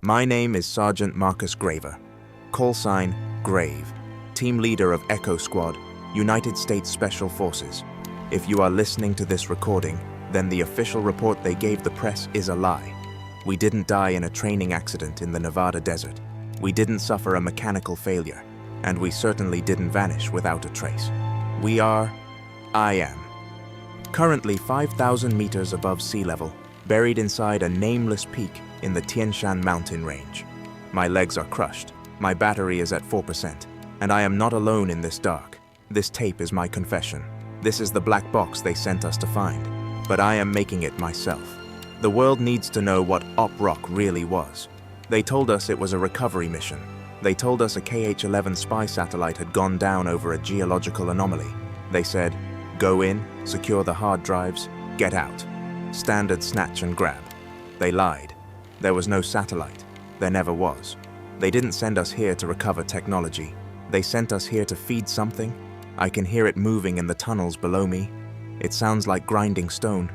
My name is Sergeant Marcus Graver. Call sign, Grave. Team leader of Echo Squad, United States Special Forces. If you are listening to this recording, then the official report they gave the press is a lie. We didn't die in a training accident in the Nevada desert. We didn't suffer a mechanical failure. And we certainly didn't vanish without a trace. I am. Currently 5,000 meters above sea level, buried inside a nameless peak in the Tien Shan mountain range. My legs are crushed, my battery is at 4%, and I am not alone in this dark. This tape is my confession. This is the black box they sent us to find, but I am making it myself. The world needs to know what Op Rock really was. They told us it was a recovery mission. They told us a KH-11 spy satellite had gone down over a geological anomaly. They said, go in, secure the hard drives, get out. Standard snatch and grab. They lied. There was no satellite. There never was. They didn't send us here to recover technology. They sent us here to feed something. I can hear it moving in the tunnels below me. It sounds like grinding stone.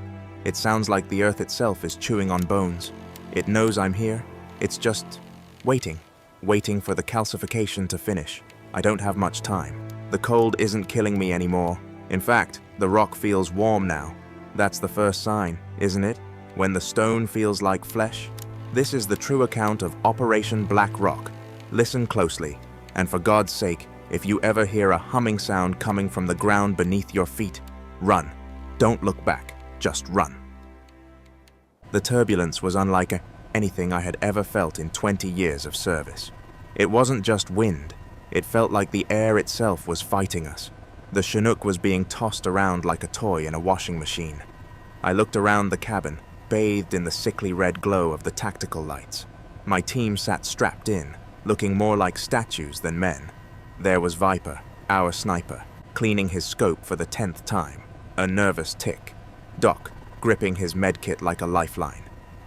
It sounds like the earth itself is chewing on bones. It knows I'm here. It's just waiting for the calcification to finish. I don't have much time. The cold isn't killing me anymore. In fact, the rock feels warm now. That's the first sign, isn't it? When the stone feels like flesh? This is the true account of Operation Black Rock. Listen closely, and for God's sake, if you ever hear a humming sound coming from the ground beneath your feet, run. Don't look back, just run. The turbulence was unlike anything I had ever felt in 20 years of service. It wasn't just wind. It felt like the air itself was fighting us. The Chinook was being tossed around like a toy in a washing machine. I looked around the cabin, bathed in the sickly red glow of the tactical lights. My team sat strapped in, looking more like statues than men. There was Viper, our sniper, cleaning his scope for the 10th time, a nervous tick. Doc, gripping his medkit like a lifeline.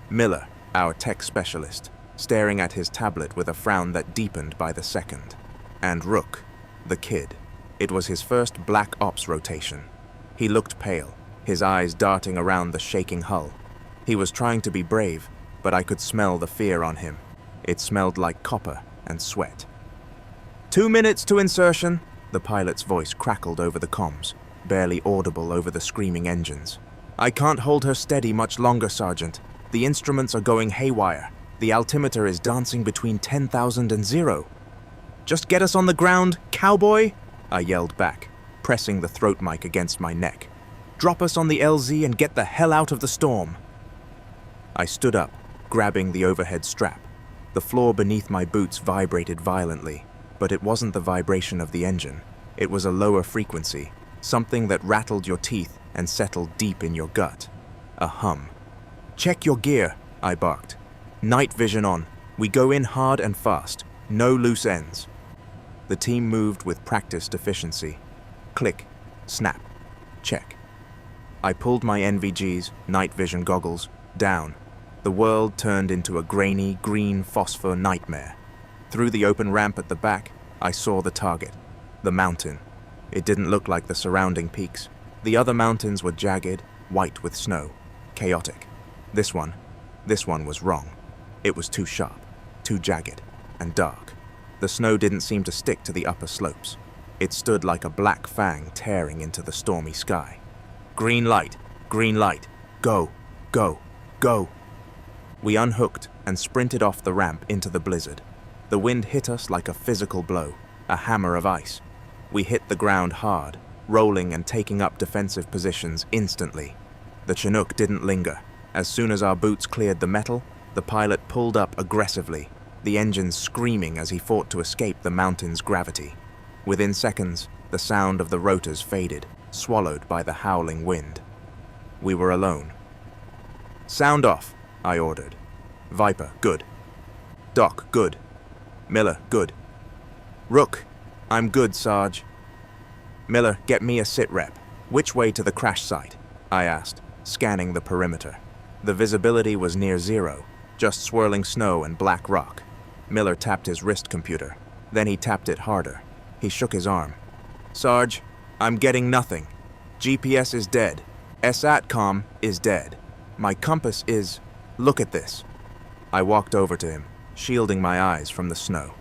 Miller, our tech specialist, staring at his tablet with a frown that deepened by the second. And Rook, the kid. It was his first Black Ops rotation. He looked pale, his eyes darting around the shaking hull. He was trying to be brave, but I could smell the fear on him. It smelled like copper and sweat. 2 minutes to insertion, the pilot's voice crackled over the comms, barely audible over the screaming engines. I can't hold her steady much longer, Sergeant. The instruments are going haywire. The altimeter is dancing between 10,000 and 0. Just get us on the ground, cowboy, I yelled back, pressing the throat mic against my neck. Drop us on the LZ and get the hell out of the storm. I stood up, grabbing the overhead strap. The floor beneath my boots vibrated violently, but it wasn't the vibration of the engine. It was a lower frequency, something that rattled your teeth and settled deep in your gut. A hum. Check your gear, I barked. Night vision on. We go in hard and fast. No loose ends. The team moved with practiced efficiency. Click, snap, check. I pulled my NVG's, night vision goggles, down. The world turned into a grainy, green phosphor nightmare. Through the open ramp at the back, I saw the target, the mountain. It didn't look like the surrounding peaks. The other mountains were jagged, white with snow, chaotic. This one was wrong. It was too sharp, too jagged, and dark. The snow didn't seem to stick to the upper slopes. It stood like a black fang tearing into the stormy sky. Green light, go, go, go. We unhooked and sprinted off the ramp into the blizzard. The wind hit us like a physical blow, a hammer of ice. We hit the ground hard, rolling and taking up defensive positions instantly. The Chinook didn't linger. As soon as our boots cleared the metal, the pilot pulled up aggressively, the engines screaming as he fought to escape the mountain's gravity. Within seconds, the sound of the rotors faded, swallowed by the howling wind. We were alone. Sound off, I ordered. Viper, good. Doc, good. Miller, good. Rook, I'm good, Sarge. Miller, get me a sit rep. Which way to the crash site? I asked, scanning the perimeter. The visibility was near 0, just swirling snow and black rock. Miller tapped his wrist computer. Then he tapped it harder. He shook his arm. Sarge, I'm getting nothing. GPS is dead. SATCOM is dead. My compass is... Look at this. I walked over to him. shielding my eyes from the snow.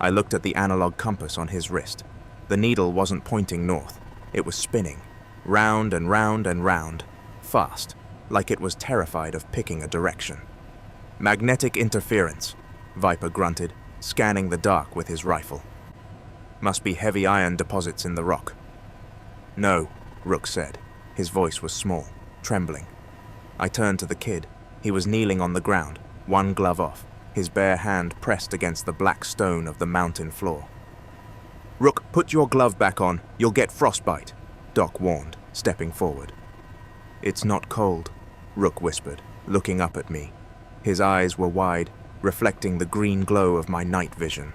I looked at the analog compass on his wrist. The needle wasn't pointing north. It was spinning, round and round and round, fast, like it was terrified of picking a direction. "Magnetic interference," Viper grunted, scanning the dark with his rifle. "Must be heavy iron deposits in the rock." "No," Rook said. His voice was small, trembling. I turned to the kid. He was kneeling on the ground, one glove off, his bare hand pressed against the black stone of the mountain floor. "Rook, put your glove back on. You'll get frostbite," Doc warned, stepping forward. "It's not cold," Rook whispered, looking up at me. His eyes were wide, reflecting the green glow of my night vision.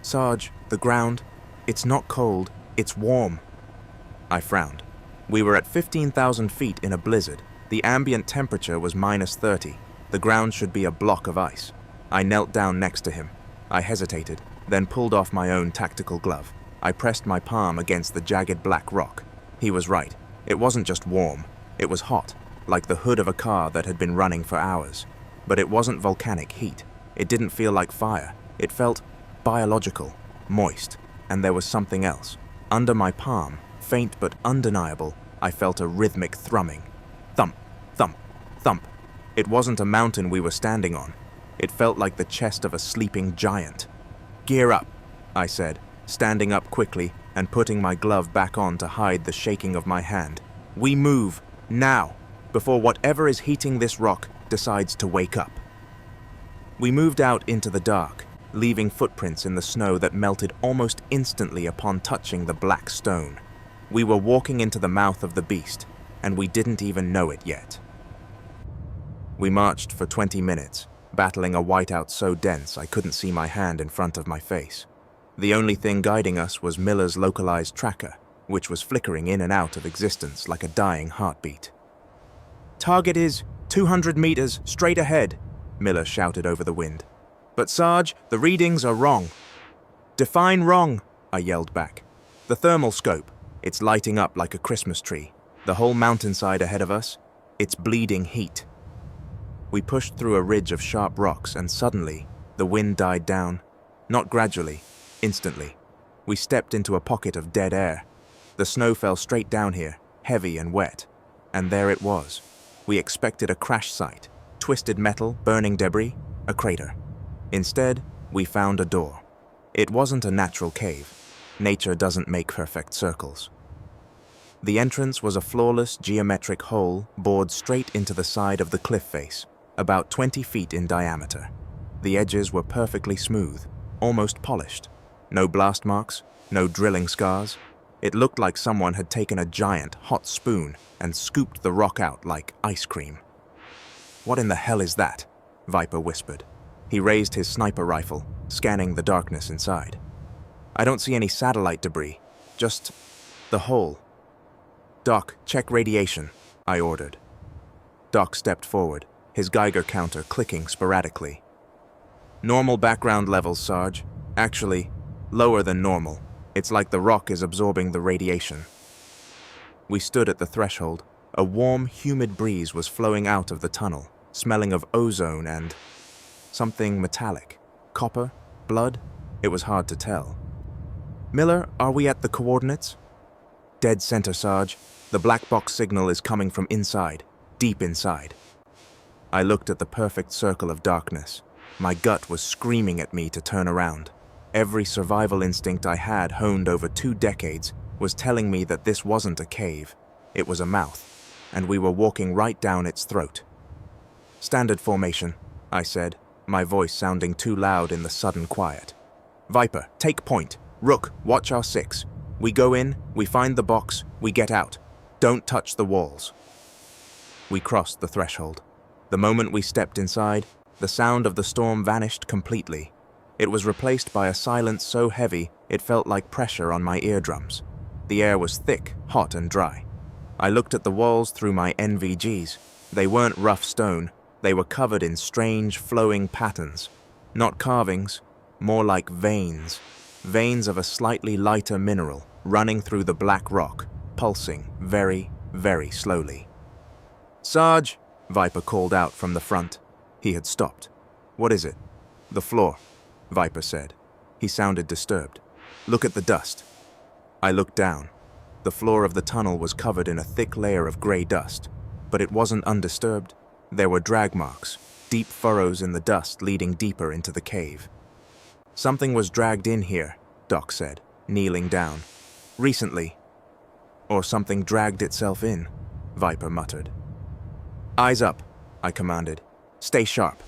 "Sarge, the ground, it's not cold, it's warm." I frowned. We were at 15,000 feet in a blizzard. The ambient temperature was -30. The ground should be a block of ice. I knelt down next to him. I hesitated, then pulled off my own tactical glove. I pressed my palm against the jagged black rock. He was right. It wasn't just warm. It was hot, like the hood of a car that had been running for hours. But it wasn't volcanic heat. It didn't feel like fire. It felt biological, moist, and there was something else. Under my palm, faint but undeniable, I felt a rhythmic thrumming. Thump, thump, thump. It wasn't a mountain we were standing on. It felt like the chest of a sleeping giant. "Gear up," I said, standing up quickly and putting my glove back on to hide the shaking of my hand. "We move, now, before whatever is heating this rock decides to wake up." We moved out into the dark, leaving footprints in the snow that melted almost instantly upon touching the black stone. We were walking into the mouth of the beast, and we didn't even know it yet. We marched for 20 minutes, battling a whiteout so dense I couldn't see my hand in front of my face. The only thing guiding us was Miller's localized tracker, which was flickering in and out of existence like a dying heartbeat. "Target is 200 meters straight ahead," Miller shouted over the wind. "But Sarge, the readings are wrong." "Define wrong," I yelled back. "The thermal scope. It's lighting up like a Christmas tree. The whole mountainside ahead of us, it's bleeding heat." We pushed through a ridge of sharp rocks and suddenly, the wind died down. Not gradually, instantly. We stepped into a pocket of dead air. The snow fell straight down here, heavy and wet. And there it was. We expected a crash site, twisted metal, burning debris, a crater. Instead, we found a door. It wasn't a natural cave. Nature doesn't make perfect circles. The entrance was a flawless geometric hole bored straight into the side of the cliff face, about 20 feet in diameter. The edges were perfectly smooth, almost polished. No blast marks, no drilling scars. It looked like someone had taken a giant, hot spoon and scooped the rock out like ice cream. "What in the hell is that?" Viper whispered. He raised his sniper rifle, scanning the darkness inside. "I don't see any satellite debris, just the hole." "Doc, check radiation," I ordered. Doc stepped forward, his Geiger counter clicking sporadically. "Normal background levels, Sarge. Actually, lower than normal. It's like the rock is absorbing the radiation." We stood at the threshold. A warm, humid breeze was flowing out of the tunnel, smelling of ozone and something metallic. Copper? Blood? It was hard to tell. "Miller, are we at the coordinates?" "Dead center, Sarge. The black box signal is coming from inside, deep inside." I looked at the perfect circle of darkness. My gut was screaming at me to turn around. Every survival instinct I had honed over 2 decades was telling me that this wasn't a cave. It was a mouth, and we were walking right down its throat. "Standard formation," I said, my voice sounding too loud in the sudden quiet. "Viper, take point. Rook, watch our 6. We go in, we find the box, we get out. Don't touch the walls." We crossed the threshold. The moment we stepped inside, the sound of the storm vanished completely. It was replaced by a silence so heavy it felt like pressure on my eardrums. The air was thick, hot, and dry. I looked at the walls through my NVGs. They weren't rough stone. They were covered in strange, flowing patterns. Not carvings, more like veins. Veins of a slightly lighter mineral running through the black rock, pulsing very, very slowly. "Sarge!" Viper called out from the front. He had stopped. "What is it?" The floor, Viper said. He sounded disturbed. Look at the dust. I looked down. The floor of the tunnel was covered in a thick layer of gray dust, but it wasn't undisturbed. There were drag marks, deep furrows in the dust leading deeper into the cave. Something was dragged in here, Doc said, kneeling down. Recently. Or something dragged itself in, Viper muttered. Eyes up, I commanded. Stay sharp.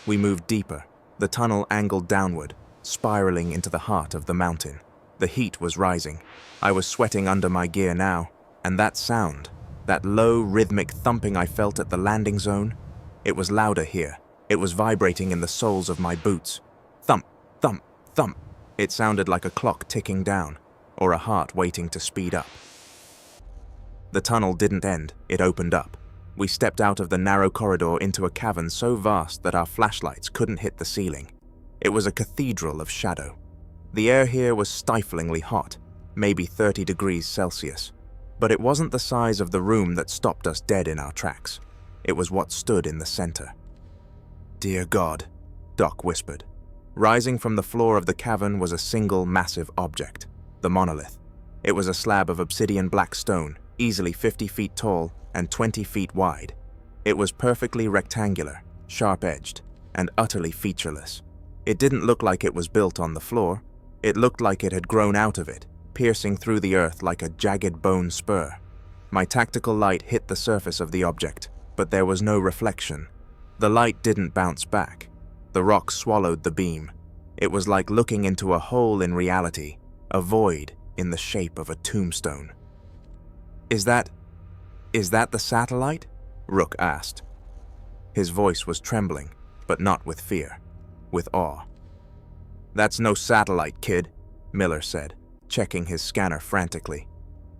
We moved deeper. The tunnel angled downward, spiraling into the heart of the mountain. The heat was rising. I was sweating under my gear now, and that sound, that low, rhythmic thumping I felt at the landing zone, it was louder here. It was vibrating in the soles of my boots. Thump, thump, thump. It sounded like a clock ticking down, or a heart waiting to speed up. The tunnel didn't end, it opened up. We stepped out of the narrow corridor into a cavern so vast that our flashlights couldn't hit the ceiling. It was a cathedral of shadow. The air here was stiflingly hot, maybe 30 degrees Celsius. But it wasn't the size of the room that stopped us dead in our tracks. It was what stood in the center. Dear God, Doc whispered. Rising from the floor of the cavern was a single massive object, the monolith. It was a slab of obsidian black stone, easily 50 feet tall and 20 feet wide. It was perfectly rectangular, sharp-edged, and utterly featureless. It didn't look like it was built on the floor. It looked like it had grown out of it, piercing through the earth like a jagged bone spur. My tactical light hit the surface of the object, but there was no reflection. The light didn't bounce back. The rock swallowed the beam. It was like looking into a hole in reality, a void in the shape of a tombstone. Is that the satellite? Rook asked. His voice was trembling, but not with fear, with awe. That's no satellite, kid, Miller said, checking his scanner frantically.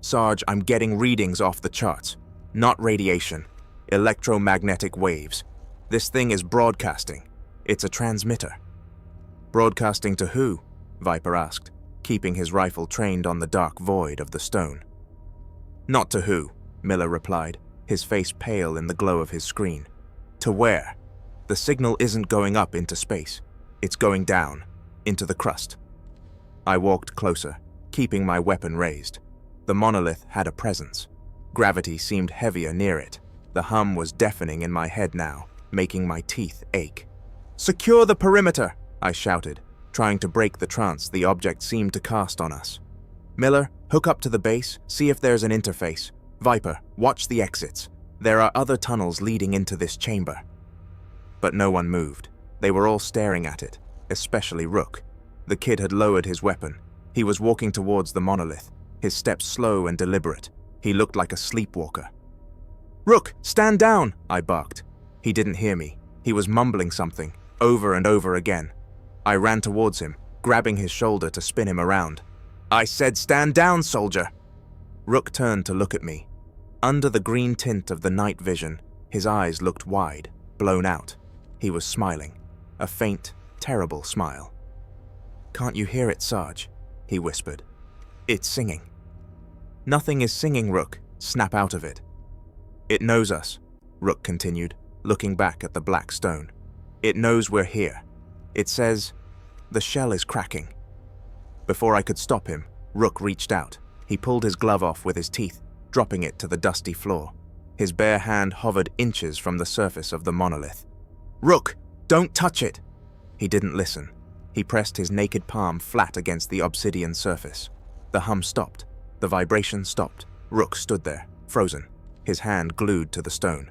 Sarge, I'm getting readings off the charts. Not radiation, electromagnetic waves. This thing is broadcasting. It's a transmitter. Broadcasting to who? Viper asked, keeping his rifle trained on the dark void of the stone. Not to who, Miller replied, his face pale in the glow of his screen. To where? The signal isn't going up into space. It's going down, into the crust. I walked closer, keeping my weapon raised. The monolith had a presence. Gravity seemed heavier near it. The hum was deafening in my head now, making my teeth ache. Secure the perimeter, I shouted, trying to break the trance the object seemed to cast on us. Miller, hook up to the base, see if there's an interface. Viper, watch the exits. There are other tunnels leading into this chamber. But no one moved. They were all staring at it, especially Rook. The kid had lowered his weapon. He was walking towards the monolith, his steps slow and deliberate. He looked like a sleepwalker. Rook, stand down, I barked. He didn't hear me. He was mumbling something, over and over again. I ran towards him, grabbing his shoulder to spin him around. I said stand down, soldier. Rook turned to look at me. Under the green tint of the night vision, his eyes looked wide, blown out. He was smiling, a faint, terrible smile. Can't you hear it, Sarge? He whispered. It's singing. Nothing is singing, Rook. Snap out of it. It knows us, Rook continued, looking back at the black stone. It knows we're here. It says, the shell is cracking. Before I could stop him, Rook reached out. He pulled his glove off with his teeth, dropping it to the dusty floor. His bare hand hovered inches from the surface of the monolith. Rook, don't touch it! He didn't listen. He pressed his naked palm flat against the obsidian surface. The hum stopped. The vibration stopped. Rook stood there, frozen, his hand glued to the stone.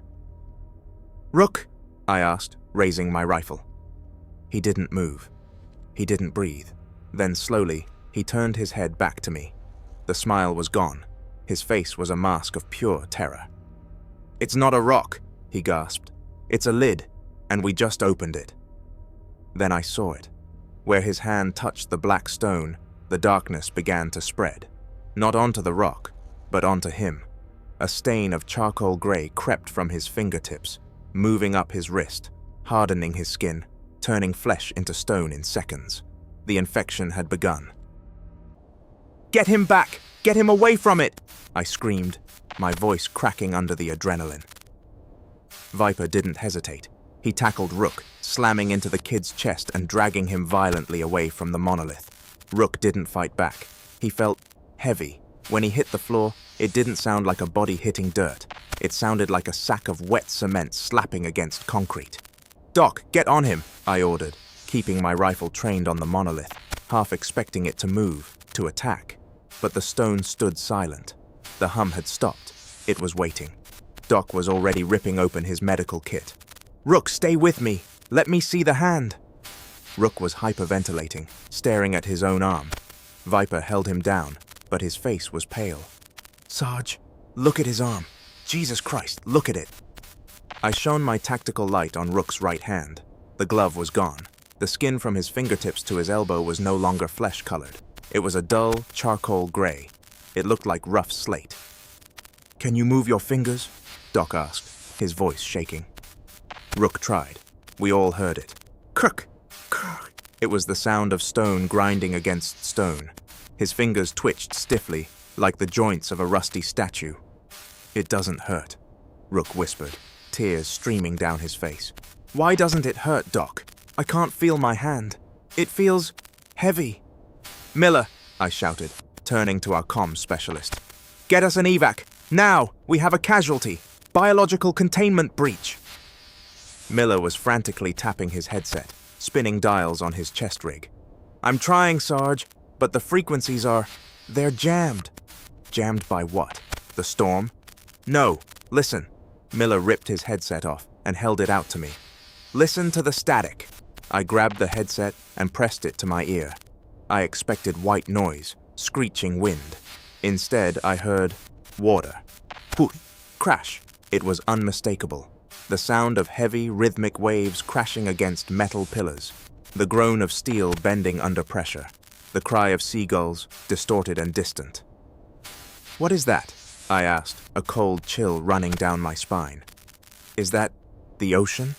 Rook, I asked, raising my rifle. He didn't move. He didn't breathe. Then slowly, he turned his head back to me. The smile was gone. His face was a mask of pure terror. It's not a rock, he gasped. It's a lid, and we just opened it. Then I saw it. Where his hand touched the black stone, the darkness began to spread. Not onto the rock, but onto him. A stain of charcoal gray crept from his fingertips, moving up his wrist, hardening his skin, turning flesh into stone in seconds. The infection had begun. Get him back! Get him away from it! I screamed, my voice cracking under the adrenaline. Viper didn't hesitate. He tackled Rook, slamming into the kid's chest and dragging him violently away from the monolith. Rook didn't fight back. He felt heavy. When he hit the floor, it didn't sound like a body hitting dirt. It sounded like a sack of wet cement slapping against concrete. "Doc, get on him," I ordered, keeping my rifle trained on the monolith, half expecting it to move, to attack. But the stone stood silent. The hum had stopped. It was waiting. Doc was already ripping open his medical kit. "Rook, stay with me. Let me see the hand." Rook was hyperventilating, staring at his own arm. Viper held him down, but his face was pale. "Sarge, look at his arm. Jesus Christ, look at it." I shone my tactical light on Rook's right hand. The glove was gone. The skin from his fingertips to his elbow was no longer flesh-colored. It was a dull, charcoal gray. It looked like rough slate. "Can you move your fingers?" Doc asked, his voice shaking. Rook tried. We all heard it. Krk! Krk! It was the sound of stone grinding against stone. His fingers twitched stiffly, like the joints of a rusty statue. "It doesn't hurt," Rook whispered, tears streaming down his face. "Why doesn't it hurt, Doc? I can't feel my hand. It feels heavy." "Miller," I shouted, turning to our comms specialist. "Get us an evac! Now! We have a casualty! Biological containment breach!" Miller was frantically tapping his headset, spinning dials on his chest rig. "I'm trying, Sarge, but the frequencies they're jammed." "Jammed by what? The storm?" "No, listen." Miller ripped his headset off and held it out to me. "Listen to the static." I grabbed the headset and pressed it to my ear. I expected white noise, screeching wind. Instead, I heard water. Poof! Crash! It was unmistakable. The sound of heavy, rhythmic waves crashing against metal pillars. The groan of steel bending under pressure. The cry of seagulls, distorted and distant. "What is that?" I asked, a cold chill running down my spine. "Is that the ocean?"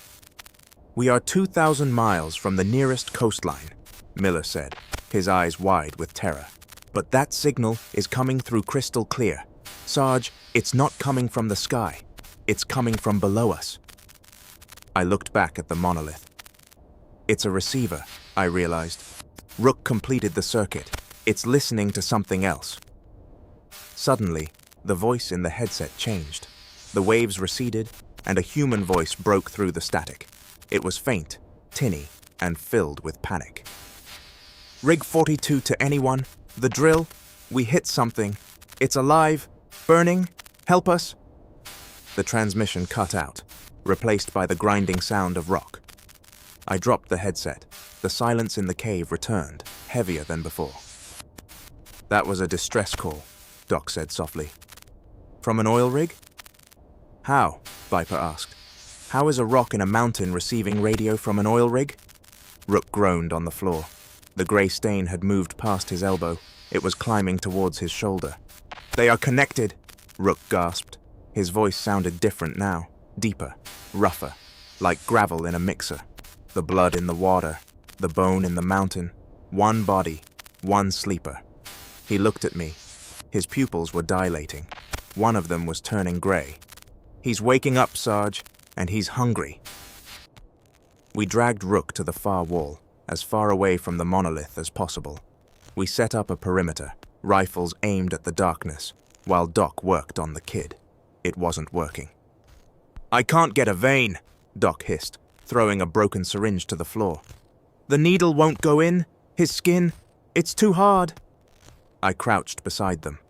"We are 2,000 miles from the nearest coastline," Miller said, his eyes wide with terror. "But that signal is coming through crystal clear. Sarge, it's not coming from the sky. It's coming from below us." I looked back at the monolith. It's a receiver, I realized. Rook completed the circuit. It's listening to something else. Suddenly, the voice in the headset changed. The waves receded, and a human voice broke through the static. It was faint, tinny, and filled with panic. "Rig 42 to anyone. The drill. We hit something. It's alive. Burning. Help us." The transmission cut out, replaced by the grinding sound of rock. I dropped the headset. The silence in the cave returned, heavier than before. "That was a distress call," Doc said softly. "From an oil rig?" "How?" Viper asked. "How is a rock in a mountain receiving radio from an oil rig?" Rook groaned on the floor. The gray stain had moved past his elbow. It was climbing towards his shoulder. "They are connected," Rook gasped. His voice sounded different now, deeper, rougher, like gravel in a mixer. The blood in the water, the bone in the mountain, one body, one sleeper. He looked at me. His pupils were dilating. One of them was turning gray. "He's waking up, Sarge, and he's hungry." We dragged Rook to the far wall, as far away from the monolith as possible. We set up a perimeter, rifles aimed at the darkness, while Doc worked on the kid. It wasn't working. "I can't get a vein," Doc hissed, throwing a broken syringe to the floor. "The needle won't go in. His skin. It's too hard." I crouched beside them.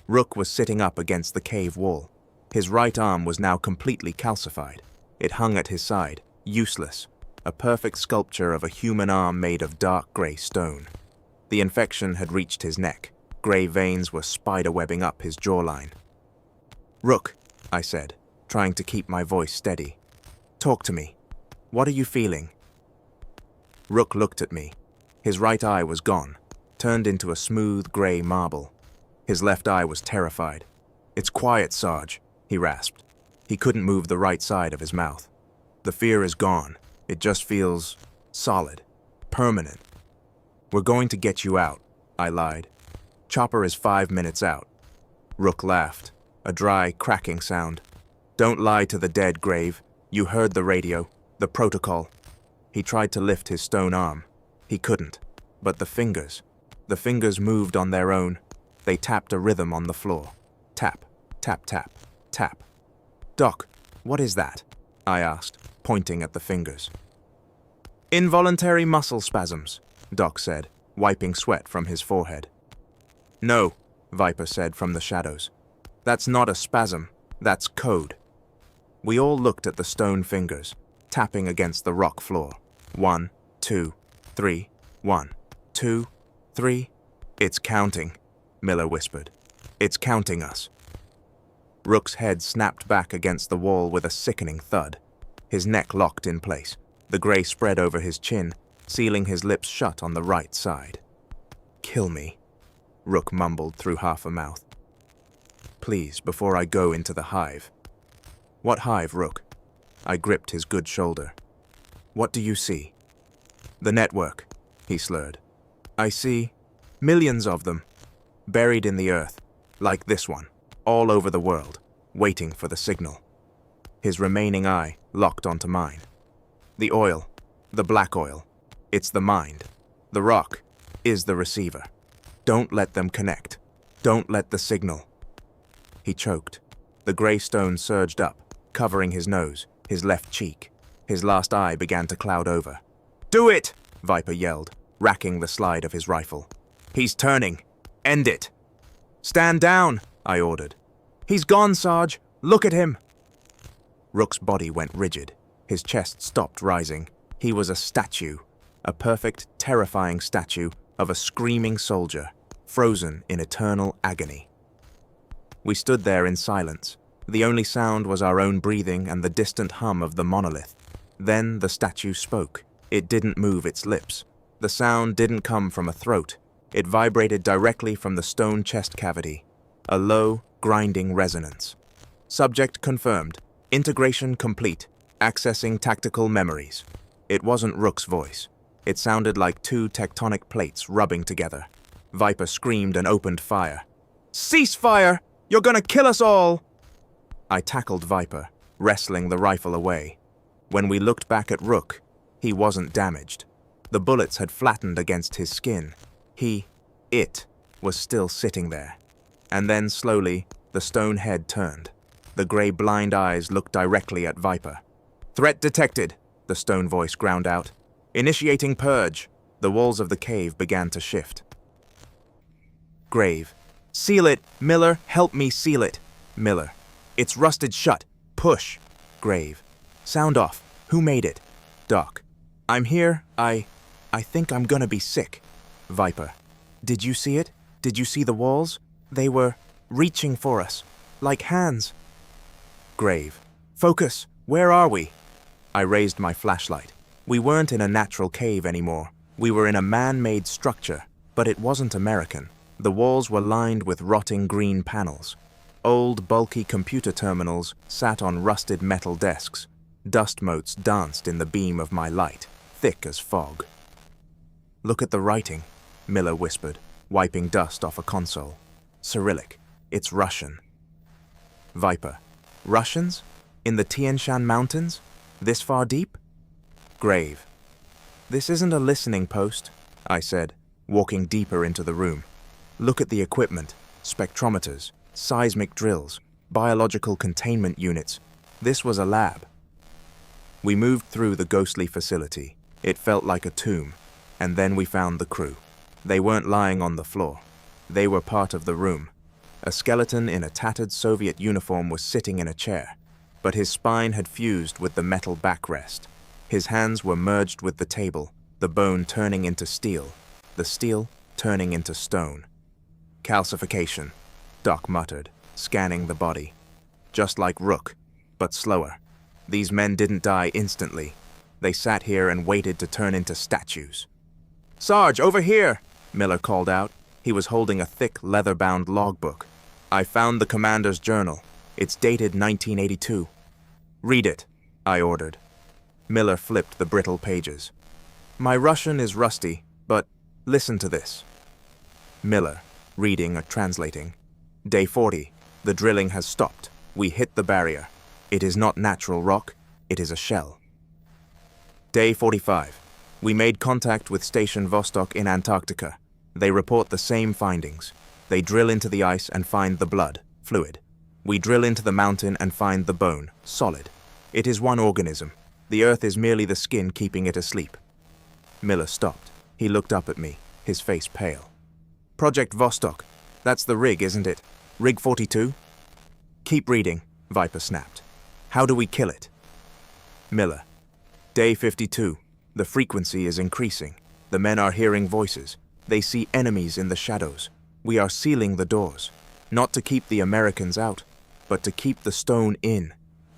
Rook was sitting up against the cave wall. His right arm was now completely calcified. It hung at his side, useless, a perfect sculpture of a human arm made of dark gray stone. The infection had reached his neck. Gray veins were spiderwebbing up his jawline. "Rook," I said, trying to keep my voice steady. "Talk to me. What are you feeling?" Rook looked at me. His right eye was gone, turned into a smooth gray marble. His left eye was terrified. "It's quiet, Sarge," he rasped. He couldn't move the right side of his mouth. "The fear is gone. It just feels solid, permanent." "We're going to get you out," I lied. "Chopper is 5 minutes out." Rook laughed, a dry, cracking sound. "Don't lie to the dead, Grave. You heard the radio, the protocol." He tried to lift his stone arm. He couldn't. But the fingers moved on their own. They tapped a rhythm on the floor. Tap, tap, tap, tap. "Doc, what is that?" I asked, pointing at the fingers. "Involuntary muscle spasms," Doc said, wiping sweat from his forehead. "No," Viper said from the shadows. "That's not a spasm, that's code." We all looked at the stone fingers, tapping against the rock floor. 1, 2, 3, 1, 2, 3. "It's counting," Miller whispered. "It's counting us." Rook's head snapped back against the wall with a sickening thud. His neck locked in place, the gray spread over his chin, sealing his lips shut on the right side. "Kill me," Rook mumbled through half a mouth. "Please, before I go into the hive." "What hive, Rook?" I gripped his good shoulder. "What do you see?" "The network," he slurred. "I see millions of them, buried in the earth, like this one, all over the world, waiting for the signal." His remaining eye locked onto mine. "The oil, the black oil, it's the mind. The rock is the receiver. Don't let them connect. Don't let the signal." He choked. The gray stone surged up, covering his nose, his left cheek. His last eye began to cloud over. "Do it!" Viper yelled, racking the slide of his rifle. "He's turning. End it." "Stand down," I ordered. "He's gone, Sarge. Look at him." Rook's body went rigid. His chest stopped rising. He was a statue, a perfect, terrifying statue of a screaming soldier, frozen in eternal agony. We stood there in silence. The only sound was our own breathing and the distant hum of the monolith. Then the statue spoke. It didn't move its lips. The sound didn't come from a throat. It vibrated directly from the stone chest cavity, a low, grinding resonance. "Subject confirmed. Integration complete. Accessing tactical memories." It wasn't Rook's voice. It sounded like two tectonic plates rubbing together. Viper screamed and opened fire. "Cease fire! You're gonna kill us all!" I tackled Viper, wrestling the rifle away. When we looked back at Rook, he wasn't damaged. The bullets had flattened against his skin. It was still sitting there. And then, slowly, the stone head turned. The gray blind eyes looked directly at Viper. "Threat detected," the stone voice ground out. "Initiating purge." The walls of the cave began to shift. Grave. "Seal it, Miller, help me seal it." Miller. "It's rusted shut. Push." Grave. "Sound off. Who made it?" Doc. "I'm here. I think I'm gonna be sick." Viper. "Did you see it? Did you see the walls? They were reaching for us, like hands." Grave. "Focus. Where are we?" I raised my flashlight. We weren't in a natural cave anymore. We were in a man-made structure, but it wasn't American. The walls were lined with rotting green panels. Old, bulky computer terminals sat on rusted metal desks. Dust motes danced in the beam of my light, thick as fog. "Look at the writing," Miller whispered, wiping dust off a console. "Cyrillic. It's Russian." Viper. "Russians? In the Tien Shan mountains? This far deep?" Grave. "This isn't a listening post," I said, walking deeper into the room. "Look at the equipment. Spectrometers, seismic drills, biological containment units. This was a lab." We moved through the ghostly facility. It felt like a tomb. And then we found the crew. They weren't lying on the floor. They were part of the room. A skeleton in a tattered Soviet uniform was sitting in a chair, but his spine had fused with the metal backrest. His hands were merged with the table, the bone turning into steel, the steel turning into stone. "Calcification," Doc muttered, scanning the body. "Just like Rook, but slower. These men didn't die instantly. They sat here and waited to turn into statues." "Sarge, over here!" Miller called out. He was holding a thick, leather-bound logbook. "I found the commander's journal. It's dated 1982. "Read it," I ordered. Miller flipped the brittle pages. "My Russian is rusty, but listen to this." Miller, reading or translating. "Day 40. The drilling has stopped. We hit the barrier. It is not natural rock. It is a shell." Day 45. We made contact with Station Vostok in Antarctica. They report the same findings. They drill into the ice and find the blood, fluid. We drill into the mountain and find the bone, solid. It is one organism. The Earth is merely the skin keeping it asleep. Miller stopped. He looked up at me, his face pale. Project Vostok. That's the rig, isn't it? Rig 42? Keep reading, Viper snapped. How do we kill it? Miller. Day 52. The frequency is increasing. The men are hearing voices. They see enemies in the shadows. We are sealing the doors. Not to keep the Americans out, but to keep the stone in.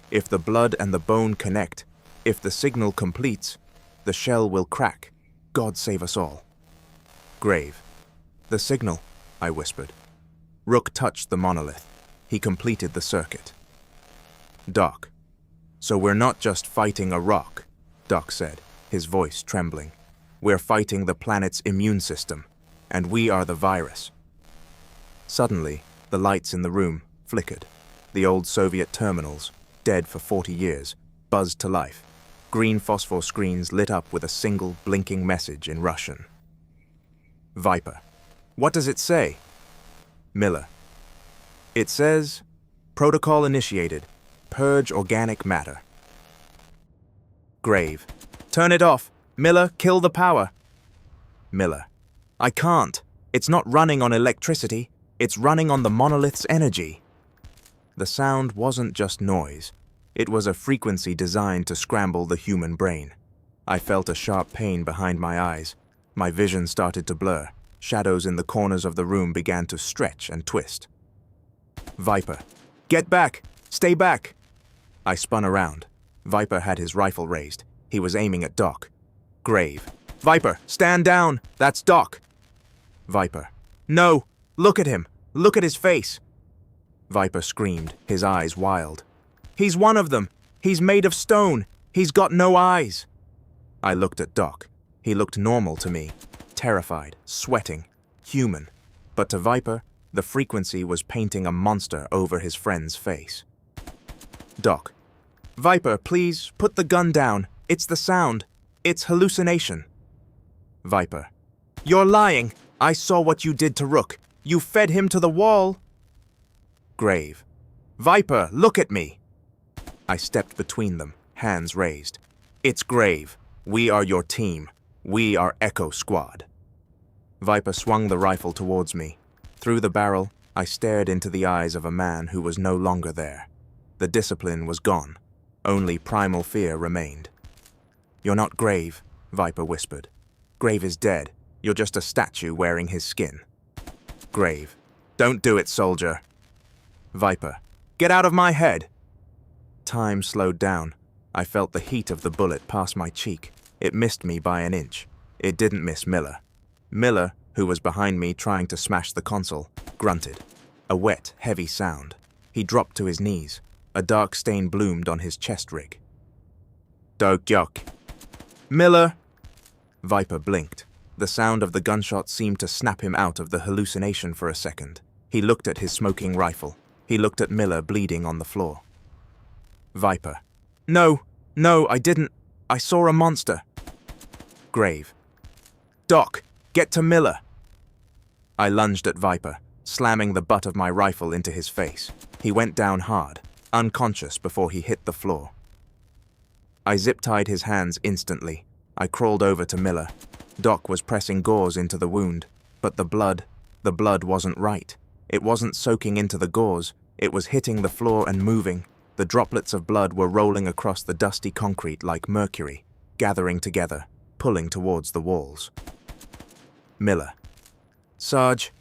If the blood and the bone connect, if the signal completes, the shell will crack. God save us all. Grave. The signal, I whispered. Rook touched the monolith. He completed the circuit. Doc. So we're not just fighting a rock, Doc said, his voice trembling. We're fighting the planet's immune system, and we are the virus. Suddenly, the lights in the room flickered. The old Soviet terminals, dead for 40 years, buzzed to life. Green phosphor screens lit up with a single blinking message in Russian. Viper. What does it say? Miller. It says, protocol initiated. Purge organic matter. Grave. Turn it off. Miller, kill the power. Miller. I can't. It's not running on electricity. It's running on the monolith's energy. The sound wasn't just noise. It was a frequency designed to scramble the human brain. I felt a sharp pain behind my eyes. My vision started to blur. Shadows in the corners of the room began to stretch and twist. Viper. Get back! Stay back! I spun around. Viper had his rifle raised. He was aiming at Doc. Grave. Viper, stand down! That's Doc! Viper. No! Look at him! Look at his face! Viper screamed, his eyes wild. He's one of them! He's made of stone! He's got no eyes! I looked at Doc. He looked normal to me. Terrified, sweating, human. But to Viper, the frequency was painting a monster over his friend's face. Doc. Viper, please, put the gun down. It's the sound. It's hallucination. Viper. You're lying. I saw what you did to Rook. You fed him to the wall. Grave. Viper, look at me. I stepped between them, hands raised. It's Grave. We are your team. We are Echo Squad. Viper swung the rifle towards me. Through the barrel, I stared into the eyes of a man who was no longer there. The discipline was gone. Only primal fear remained. You're not Grave, Viper whispered. Grave is dead. You're just a statue wearing his skin. Grave. Don't do it, soldier. Viper. Get out of my head! Time slowed down. I felt the heat of the bullet pass my cheek. It missed me by an inch. It didn't miss Miller. Miller, who was behind me trying to smash the console, grunted. A wet, heavy sound. He dropped to his knees. A dark stain bloomed on his chest rig. Dokyok. Miller! Viper blinked. The sound of the gunshot seemed to snap him out of the hallucination for a second. He looked at his smoking rifle. He looked at Miller bleeding on the floor. Viper. No, I didn't. I saw a monster. Grave. Doc, get to Miller. I lunged at Viper, slamming the butt of my rifle into his face. He went down hard, unconscious before he hit the floor. I zip-tied his hands instantly. I crawled over to Miller. Doc was pressing gauze into the wound, but the blood wasn't right. It wasn't soaking into the gauze. It was hitting the floor and moving. The droplets of blood were rolling across the dusty concrete like mercury, gathering together, pulling towards the walls. Miller. Sarge.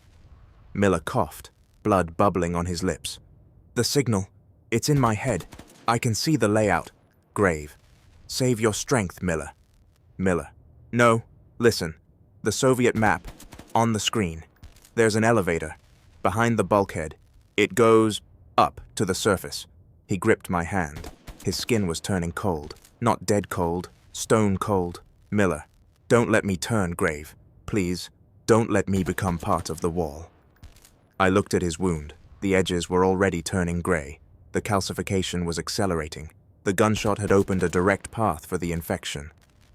Miller coughed, blood bubbling on his lips. The signal. It's in my head. I can see the layout. Grave. Save your strength, Miller. Miller. No, listen. The Soviet map. On the screen. There's an elevator. Behind the bulkhead. It goes up to the surface. He gripped my hand. His skin was turning cold. Not dead cold. Stone cold. Miller. Don't let me turn, Grave. Please. Don't let me become part of the wall. I looked at his wound. The edges were already turning gray. The calcification was accelerating. The gunshot had opened a direct path for the infection.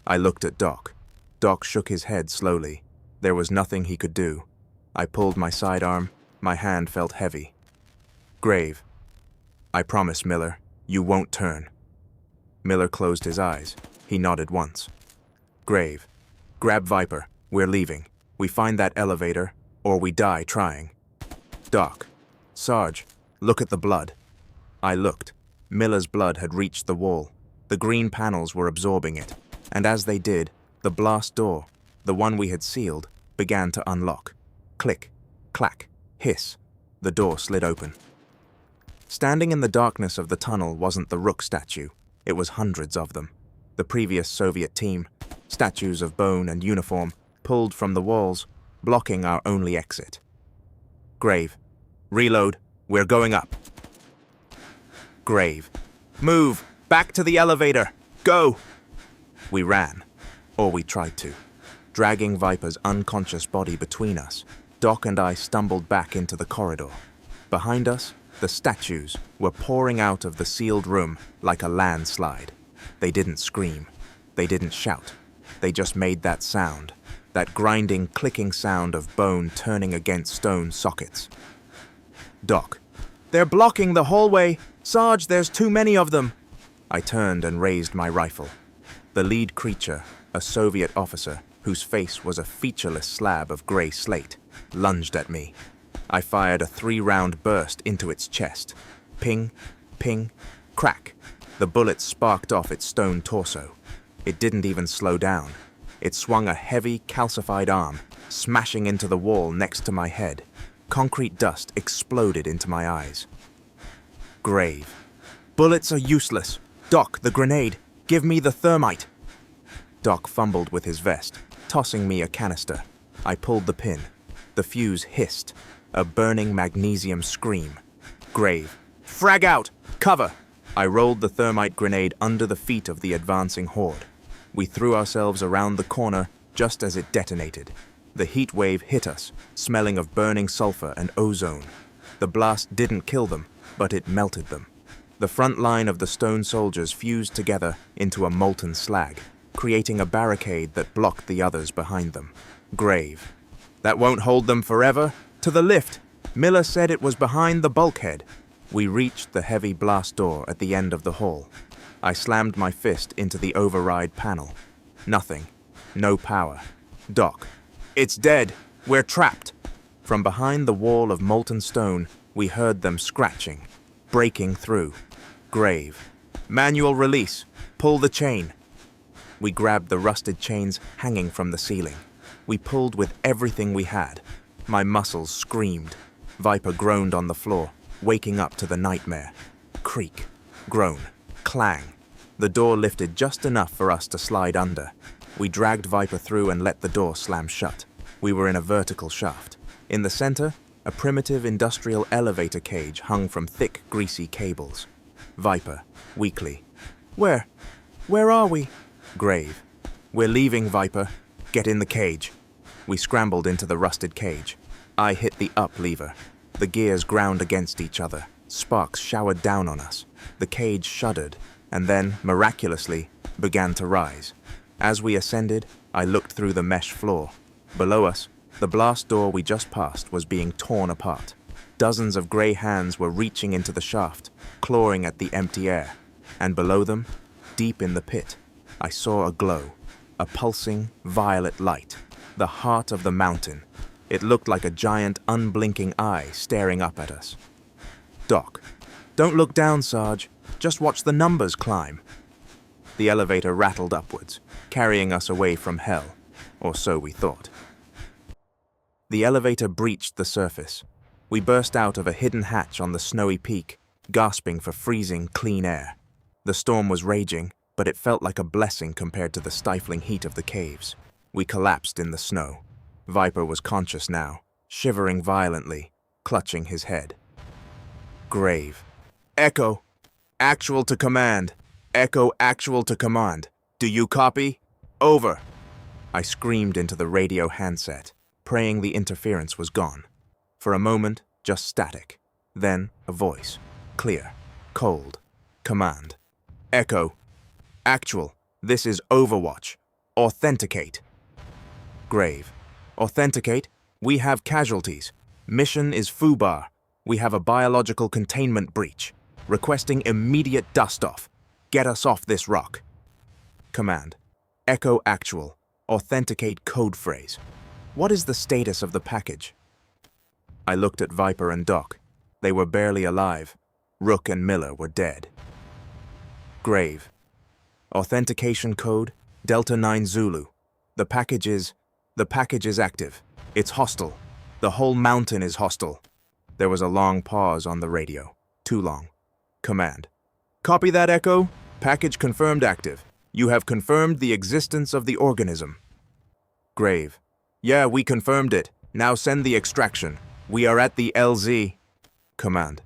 I looked at Doc. Doc shook his head slowly. There was nothing he could do. I pulled my sidearm. My hand felt heavy. Grave. I promise, Miller, you won't turn. Miller closed his eyes. He nodded once. Grave. Grab Viper. We're leaving. We find that elevator, or we die trying. Doc. Sarge, look at the blood. I looked. Miller's blood had reached the wall. The green panels were absorbing it, and as they did, the blast door, the one we had sealed, began to unlock. Click, clack, hiss. The door slid open. Standing in the darkness of the tunnel wasn't the Rook statue. It was hundreds of them. The previous Soviet team, statues of bone and uniform, pulled from the walls, blocking our only exit. Grave. Reload. We're going up. Grave. Move! Back to the elevator! Go! We ran. Or we tried to. Dragging Viper's unconscious body between us, Doc and I stumbled back into the corridor. Behind us, the statues were pouring out of the sealed room like a landslide. They didn't scream. They didn't shout. They just made that sound, that grinding, clicking sound of bone turning against stone sockets. Doc. They're blocking the hallway! Sarge, there's too many of them! I turned and raised my rifle. The lead creature, a Soviet officer whose face was a featureless slab of gray slate, lunged at me. I fired a 3-round burst into its chest. Ping, ping, crack. The bullet sparked off its stone torso. It didn't even slow down. It swung a heavy, calcified arm, smashing into the wall next to my head. Concrete dust exploded into my eyes. Grave. Bullets are useless. Doc, the grenade. Give me the thermite. Doc fumbled with his vest, tossing me a canister. I pulled the pin. The fuse hissed. A burning magnesium scream. Grave. Frag out! Cover! I rolled the thermite grenade under the feet of the advancing horde. We threw ourselves around the corner just as it detonated. The heat wave hit us, smelling of burning sulfur and ozone. The blast didn't kill them, but it melted them. The front line of the stone soldiers fused together into a molten slag, creating a barricade that blocked the others behind them. Grave. That won't hold them forever. To the lift. Miller said it was behind the bulkhead. We reached the heavy blast door at the end of the hall. I slammed my fist into the override panel. Nothing. No power. Doc. It's dead. We're trapped. From behind the wall of molten stone, we heard them scratching, breaking through. Grave. Manual release. Pull the chain. We grabbed the rusted chains hanging from the ceiling. We pulled with everything we had. My muscles screamed. Viper groaned on the floor, waking up to the nightmare. Creak. Groan. Clang. The door lifted just enough for us to slide under. We dragged Viper through and let the door slam shut. We were in a vertical shaft. In the center, a primitive industrial elevator cage hung from thick, greasy cables. Viper, weakly. Where are we? Grave. We're leaving, Viper. Get in the cage. We scrambled into the rusted cage. I hit the up lever. The gears ground against each other. Sparks showered down on us. The cage shuddered, and then, miraculously, began to rise. As we ascended, I looked through the mesh floor. Below us, the blast door we just passed was being torn apart. Dozens of gray hands were reaching into the shaft, clawing at the empty air. And below them, deep in the pit, I saw a glow, a pulsing, violet light, the heart of the mountain. It looked like a giant, unblinking eye staring up at us. Doc. Don't look down, Sarge. Just watch the numbers climb. The elevator rattled upwards, carrying us away from hell, or so we thought. The elevator breached the surface. We burst out of a hidden hatch on the snowy peak, gasping for freezing, clean air. The storm was raging, but it felt like a blessing compared to the stifling heat of the caves. We collapsed in the snow. Viper was conscious now, shivering violently, clutching his head. Grave. Echo. Actual to command. Echo actual to command. Do you copy? Over. I screamed into the radio handset, praying the interference was gone. For a moment, just static. Then a voice. Clear. Cold. Command. Echo. Actual. This is Overwatch. Authenticate. Grave. Authenticate. We have casualties. Mission is FUBAR. We have a biological containment breach. Requesting immediate dust-off. Get us off this rock. Command. Echo Actual. Authenticate code phrase. What is the status of the package? I looked at Viper and Doc. They were barely alive. Rook and Miller were dead. Grave. Authentication code, Delta 9 Zulu. The package is active. It's hostile. The whole mountain is hostile. There was a long pause on the radio. Too long. Command. Copy that, Echo. Package confirmed active. You have confirmed the existence of the organism. Grave. Yeah, we confirmed it. Now send the extraction. We are at the LZ. Command.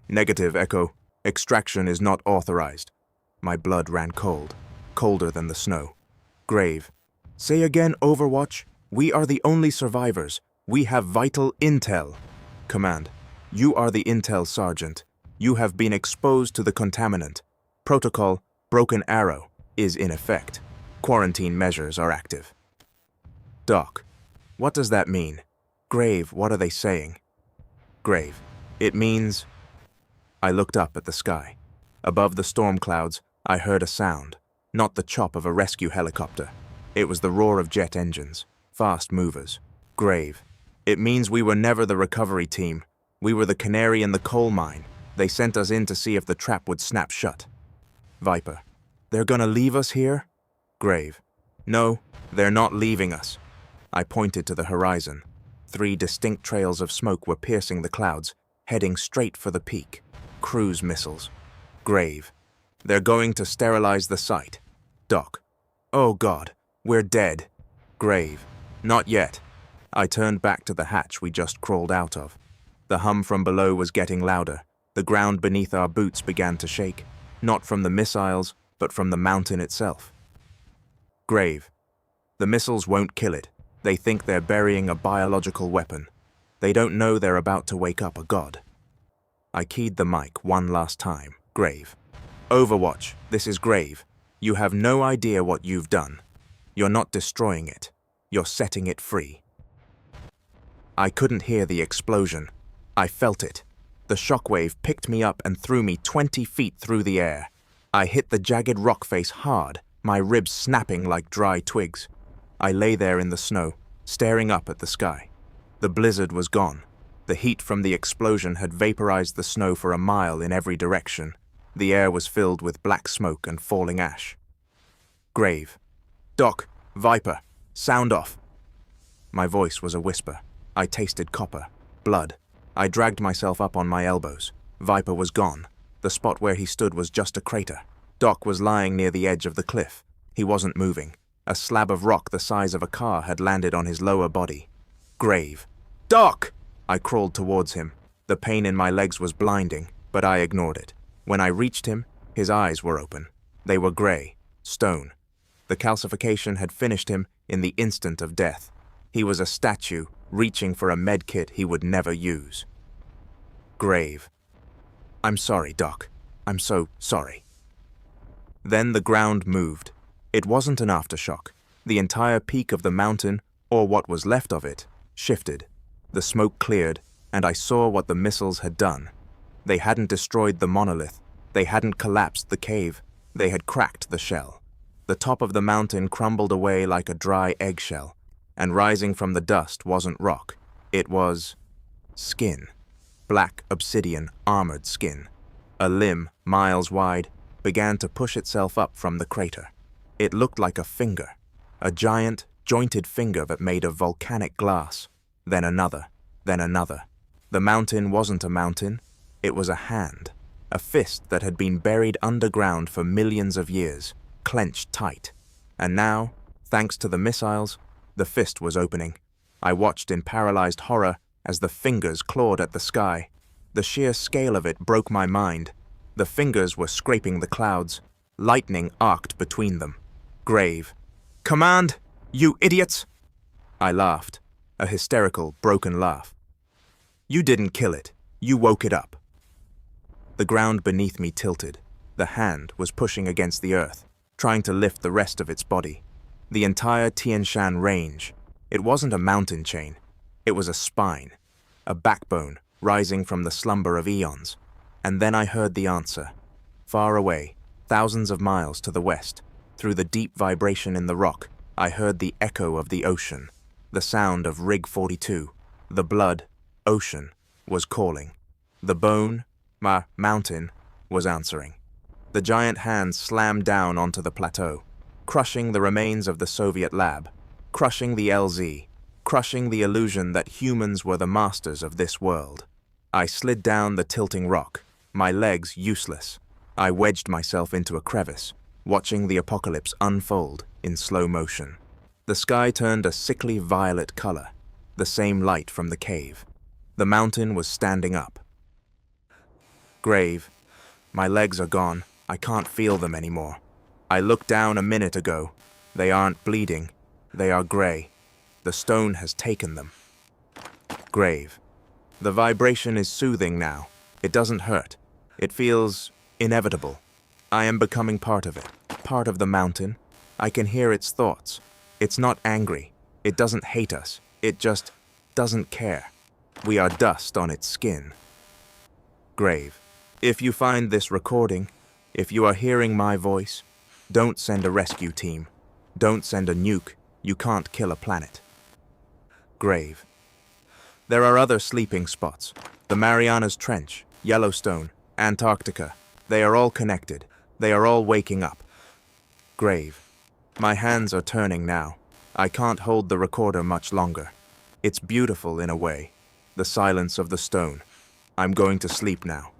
Negative, Echo. Extraction is not authorized. My blood ran cold. Colder than the snow. Grave. Say again, Overwatch. We are the only survivors. We have vital intel. Command. You are the intel sergeant. You have been exposed to the contaminant. Protocol, Broken Arrow, is in effect. Quarantine measures are active. Doc. What does that mean? Grave, what are they saying? Grave. It means... I looked up at the sky. Above the storm clouds, I heard a sound. Not the chop of a rescue helicopter. It was the roar of jet engines. Fast movers. Grave. It means we were never the recovery team. We were the canary in the coal mine. They sent us in to see if the trap would snap shut. Viper. They're gonna leave us here? Grave. No, they're not leaving us. I pointed to the horizon. 3 distinct trails of smoke were piercing the clouds, heading straight for the peak. Cruise missiles. Grave. They're going to sterilize the site. Doc. Oh God, we're dead. Grave. Not yet. I turned back to the hatch we just crawled out of. The hum from below was getting louder. The ground beneath our boots began to shake, not from the missiles, but from the mountain itself. Grave. The missiles won't kill it. They think they're burying a biological weapon. They don't know they're about to wake up a god. I keyed the mic one last time. Grave. Overwatch, this is Grave. You have no idea what you've done. You're not destroying it. You're setting it free. I couldn't hear the explosion. I felt it. The shockwave picked me up and threw me 20 feet through the air. I hit the jagged rock face hard, my ribs snapping like dry twigs. I lay there in the snow, staring up at the sky. The blizzard was gone. The heat from the explosion had vaporized the snow for a mile in every direction. The air was filled with black smoke and falling ash. Grave. Doc, Viper, sound off. My voice was a whisper. I tasted copper, blood. I dragged myself up on my elbows. Viper was gone. The spot where he stood was just a crater. Doc was lying near the edge of the cliff. He wasn't moving. A slab of rock the size of a car had landed on his lower body. Grave. Doc! I crawled towards him. The pain in my legs was blinding, but I ignored it. When I reached him, his eyes were open. They were gray, stone. The calcification had finished him in the instant of death. He was a statue, reaching for a med kit he would never use. Grave. I'm sorry, Doc. I'm so sorry. Then the ground moved. It wasn't an aftershock. The entire peak of the mountain, or what was left of it, shifted. The smoke cleared, and I saw what the missiles had done. They hadn't destroyed the monolith. They hadn't collapsed the cave. They had cracked the shell. The top of the mountain crumbled away like a dry eggshell, and rising from the dust wasn't rock. It was skin. Black obsidian, armored skin. A limb, miles wide, began to push itself up from the crater. It looked like a finger, a giant, jointed finger that made of volcanic glass. Then another, then another. The mountain wasn't a mountain. It was a hand, a fist that had been buried underground for millions of years, clenched tight. And now, thanks to the missiles, the fist was opening. I watched in paralyzed horror as the fingers clawed at the sky. The sheer scale of it broke my mind. The fingers were scraping the clouds. Lightning arced between them. Grave. Command, you idiots! I laughed, a hysterical, broken laugh. You didn't kill it. You woke it up. The ground beneath me tilted. The hand was pushing against the earth, trying to lift the rest of its body. The entire Tien Shan range. It wasn't a mountain chain. It was a spine, a backbone rising from the slumber of eons. And then I heard the answer. Far away, thousands of miles to the west, through the deep vibration in the rock, I heard the echo of the ocean, the sound of Rig 42. The blood, ocean, was calling. The bone, mountain, was answering. The giant hands slammed down onto the plateau, crushing the remains of the Soviet lab, crushing the LZ, crushing the illusion that humans were the masters of this world. I slid down the tilting rock, my legs useless. I wedged myself into a crevice, watching the apocalypse unfold in slow motion. The sky turned a sickly violet color, the same light from the cave. The mountain was standing up. Grave. My legs are gone. I can't feel them anymore. I looked down a minute ago. They aren't bleeding. They are gray. The stone has taken them. Grave. The vibration is soothing now. It doesn't hurt. It feels inevitable. I am becoming part of it, part of the mountain. I can hear its thoughts. It's not angry. It doesn't hate us. It just doesn't care. We are dust on its skin. Grave. If you find this recording, if you are hearing my voice, don't send a rescue team. Don't send a nuke. You can't kill a planet. Grave. There are other sleeping spots. The Marianas Trench, Yellowstone, Antarctica. They are all connected. They are all waking up. Grave. My hands are turning now. I can't hold the recorder much longer. It's beautiful in a way. The silence of the stone. I'm going to sleep now.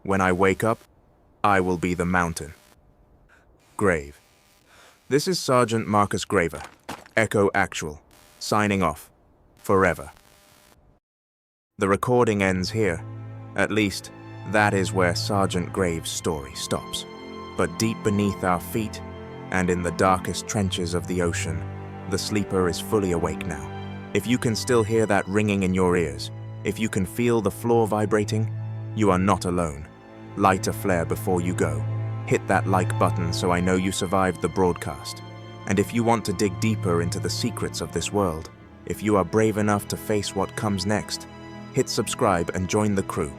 When I wake up, I will be the mountain. Grave. This is Sergeant Marcus Graver, Echo Actual, signing off. Forever. The recording ends here. At least, that is where Sergeant Graves' story stops. But deep beneath our feet, and in the darkest trenches of the ocean, the sleeper is fully awake now. If you can still hear that ringing in your ears, if you can feel the floor vibrating, you are not alone. Light a flare before you go. Hit that like button so I know you survived the broadcast. And if you want to dig deeper into the secrets of this world, if you are brave enough to face what comes next, hit subscribe and join the crew,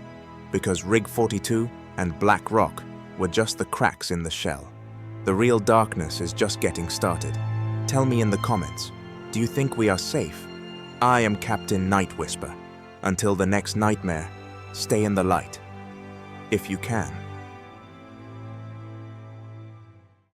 because Rig 42 and Black Rock were just the cracks in the shell. The real darkness is just getting started. Tell me in the comments, do you think we are safe? I am Captain Nightwhisper. Until the next nightmare, stay in the light. If you can.